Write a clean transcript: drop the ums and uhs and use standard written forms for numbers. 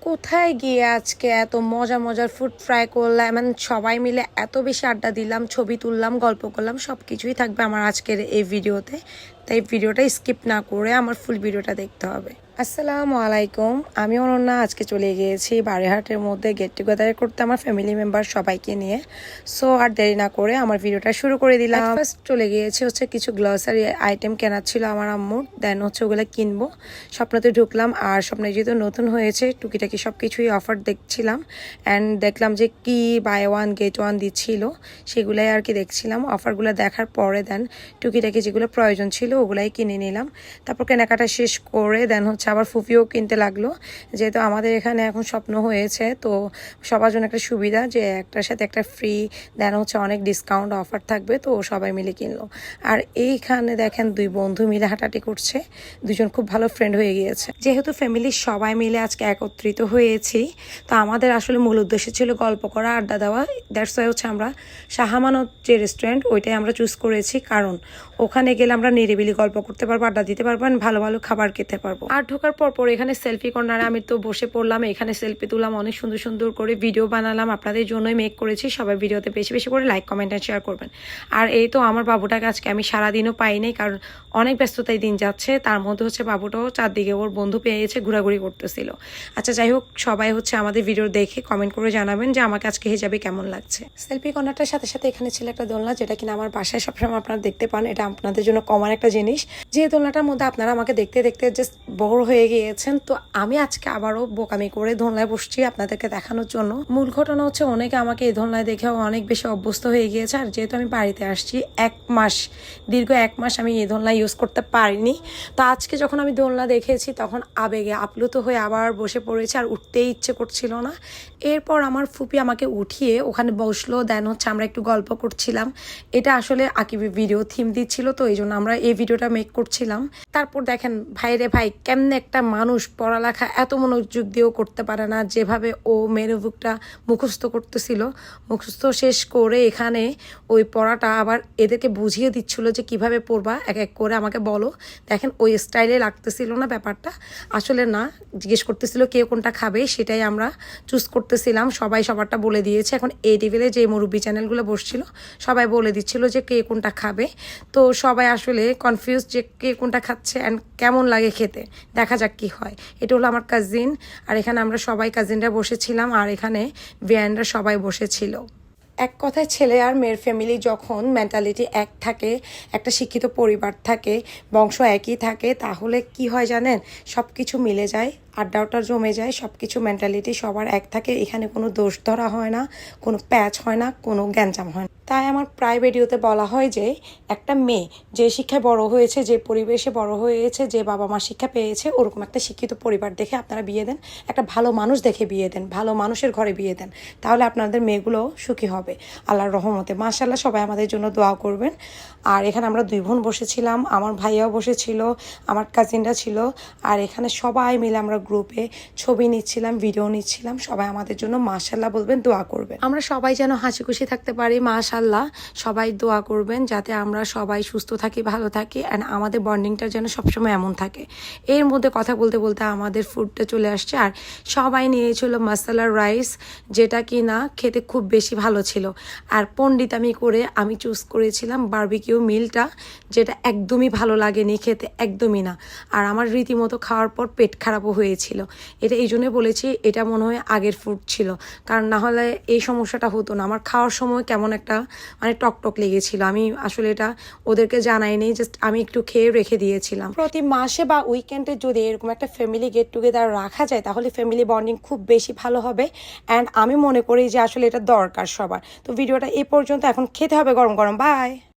কোথায় গিয়ে আজকে এত মজার মজার ফুড ফ্রাই করলাম, সবাই মিলে এত বেশি আড্ডা দিলাম, ছবি তুললাম, গল্প করলাম, সব কিছুই থাকবে আমার আজকের এই ভিডিওতে। তাই ভিডিওটা স্কিপ না করে আমার ফুল ভিডিওটা দেখতে হবে। আসসালামু আলাইকুম, আমি অনন্যা। আজকে চলে গিয়েছি বাড়িহাটের মধ্যে গেট টুগেদার করতে আমার ফ্যামিলি মেম্বার সবাইকে নিয়ে। সো আর দেরি না করে আমার ভিডিওটা শুরু করে দিলাম। ফার্স্ট চলে গিয়েছি কিছু গ্লসারি আইটেম কেনার ছিল আমার আম্মুর, দেন ওগুলো কিনবো। স্বপ্নতে ঢুকলাম, আর স্বপ্নে যেহেতু নতুন হয়েছে টুকিটাকি সব কিছুই অফার দেখছিলাম। অ্যান্ড দেখলাম যে কি বাই ওয়ান গেট ওয়ান দিচ্ছিল, সেগুলাই আর কি দেখছিলাম। অফারগুলো দেখার পরে দেন টুকিটাকি যেগুলো প্রয়োজন ছিল ওগুলাই কিনে নিলাম। তারপর কেনাকাটা শেষ করে দেন আবার ফুফিও কিনতে লাগলো, যেহেতু আমাদের এখানে এখন স্বপ্ন হয়েছে, তো সবার জন্য একটা সুবিধা যে একটার সাথে একটা ফ্রি, দেন অনেক ডিসকাউন্ট অফার থাকবে, তো সবাই মিলে কিনলো। আর এইখানে দেখেন দুই বন্ধু মিলে হাঁটাহাঁটি করছে, দুজন খুব ভালো ফ্রেন্ড হয়ে গিয়েছে। যেহেতু ফ্যামিলির সবাই মিলে আজকে একত্রিত হয়েছি, তো আমাদের আসলে মূল উদ্দেশ্য ছিল গল্প করা, আড্ডা দেওয়া। দ্যাটস ওয়াই আমরা শাহমানত যে রেস্টুরেন্ট ওইটাই আমরা চুজ করেছি, কারণ ওখানে গেলে আমরা নিরিবিলি গল্প করতে পারবো, আড্ডা দিতে পারবো, ভালো ভালো খাবার খেতে পারবো। আর ঢোকার পর এখানে সেলফি কর্নারে আমি তো বসে পড়লাম, এখানে সেলফি তুললাম, অনেক সুন্দর সুন্দর করে ভিডিও বানালাম, আপনাদের জন্যই মেক করেছি। সবাই ভিডিওতে বেশি বেশি করে লাইক, কমেন্ট আর শেয়ার করবেন। আর এই তো আমার বাবুটাকে আজকে আমি সারাদিনও পাইনি, কারণ অনেক ব্যস্ততায় দিন যাচ্ছে। তার মধ্যে বাবুটাও চারদিকে ওর বন্ধু পেয়েছে, ঘোরাঘুরি করতেছিল। আচ্ছা যাই হোক, সবাই আমাদের ভিডিও দেখে কমেন্ট করে জানাবেন যে আমাকে আজকে হিজাবে কেমন লাগছে। সেলফি কর্নারটার সাথে সাথে এখানে ছিল একটা দোলনা, যেটা কিনা আমার বাসায় সবসময় আপনারা দেখতে পান। এটা আপনাদের জন্য কমন একটা জিনিস, যে দোলনাটার মধ্যে আপনারা আমাকে দেখতে দেখতে জাস্ট বোর হয়ে গিয়েছেন। তো আমি আজকে আবারও বোকামি করে দোলনায় বসছি আপনাদেরকে দেখানোর জন্য। মূল ঘটনা অনেকে আমাকে এই দোলনায় দেখে অনেক বেশি অভ্যস্ত হয়ে গিয়েছে। আর যেহেতু আমি বাড়িতে আসছি দীর্ঘ এক মাস আমি এই দোলনা ইউজ করতে পারিনি, তো আজকে যখন আমি দোলনা দেখেছি তখন আবেগে আপ্লুত হয়ে আবার বসে পড়েছে, আর উঠতেই ইচ্ছে করছিল না। এরপর আমার ফুপি আমাকে উঠিয়ে ওখানে বসলো, দেন আমরা একটু গল্প করছিলাম। এটা আসলে আকিবের ভিডিও থিম দিচ্ছিল, তো এই জন্য আমরা এই ভিডিওটা মেক করছিলাম। তারপর দেখেন ভাইরে ভাই, কেমনে একটা মানুষ পড়ালেখা এত মনোযোগ দিয়েও করতে পারে না, যেভাবে ও মেনু বুকটা মুখস্থ করতেছিল। মুখস্থ শেষ করে এখানে ওই পড়াটা আবার এদেরকে বুঝিয়ে দিচ্ছিল যে কিভাবে পড়বা, এক এক করে আমাকে বলো। দেখেন ওই স্টাইলে লাগতেছিল না ব্যাপারটা, আসলে না, জিজ্ঞেস করতেছিল কে কোনটা খাবে, সেটাই আমরা চুজ করতেছিলাম। সবাই সবারটা বলে দিয়েছে। এখন এই টেবিলে যে মুরব্বি চ্যানেলগুলো বসছিল সবাই বলে দিচ্ছিল যে কে কোনটা খাবে। তো সবাই আসলে কনফিউজ যে কে কোনটা খাচ্ছে অ্যান্ড কেমন লাগে খেতে, দেখা যাক কি হয়। এটা হলো আমার কাজিন, আর এখানে আমরা সবাই কাজিনরা বসেছিলাম, আর এখানে ভিয়ানরা সবাই বসেছিল। এক কথায় ছেলে আর মেয়ের ফ্যামিলি যখন মেন্টালিটি এক থাকে, একটা শিক্ষিত পরিবার থাকে, বংশ একই থাকে, তাহলে কি হয় জানেন, সব কিছু মিলে যায়, আড্ডাটা জমে যায়, সব কিছু মেন্টালিটি সবার এক থাকে। এখানে কোনো দোষ ধরা হয় না, কোনো প্যাচ হয় না, কোনো গ্যাঞ্জাম হয় না। তাই আমার প্রায় ভিডিওতে বলা হয় যে একটা মেয়ে যে শিক্ষায় বড় হয়েছে, যে পরিবেশে বড় হয়েছে, যে বাবা মা শিক্ষা পেয়েছে, ওরকম একটা শিক্ষিত পরিবার দেখে আপনারা বিয়ে দেন, একটা ভালো মানুষ দেখে বিয়ে দেন, ভালো মানুষের ঘরে বিয়ে দেন, তাহলে আপনাদের মেয়েগুলো সুখী হবে আল্লাহর রহমতে। মাশাআল্লাহ, সবাই আমাদের জন্য দোয়া করবেন। আর এখানে আমরা দুই বোন বসেছিলাম, আমার ভাইয়াও বসেছিল, আমার কাজিনরা ছিল, আর এখানে সবাই মিলে আমরা গ্রুপে ছবি নিচ্ছিলাম, ভিডিও নিচ্ছিলাম। সবাই আমাদের জন্য মাশাআল্লাহ বলবেন, দোয়া করবেন। আমরা সবাই যেন হাসি খুশি থাকতে পারি। মাশাআল্লাহ, সবাই দোয়া করবেন যাতে আমরা সবাই সুস্থ থাকি, ভালো থাকি, অ্যান্ড আমাদের বন্ডিংটা যেন সবসময় এমন থাকে। এর মধ্যে কথা বলতে বলতে আমাদের ফুডটা চলে আসছে, আর সবাই নিয়েছিল মাসালা রাইস, যেটা কি না খেতে খুব বেশি ভালো ছিল। আর পণ্ডিতামি করে আমি চুজ করেছিলাম বারবিকিউ মিলটা, যেটা একদমই ভালো লাগেনি খেতে, একদমই না। আর আমার রীতিমতো খাওয়ার পর পেট খারাপও হয়েছিল। এটা এই জন্যই বলেছি এটা মনে হয় আগের ফুড ছিল, কারণ না হলে এই সমস্যাটা হতো না। আমার খাওয়ার সময় কেমন একটা টক লেগেছিল, আমি আসলে এটা ওদেরকে জানাইনি, জাস্ট আমি একটু খেয়ে রেখে দিয়েছিলাম। প্রতি মাসে বা উইকেন্ডে যদি এরকম একটা ফ্যামিলি গেট টুগেদার রাখা যায়, তাহলে ফ্যামিলি বন্ডিং খুব বেশি ভালো হবে, অ্যান্ড আমি মনে করি যে আসলে এটা দরকার সবার। তো ভিডিওটা এই পর্যন্ত, এখন খেতে হবে গরম গরম। বাই।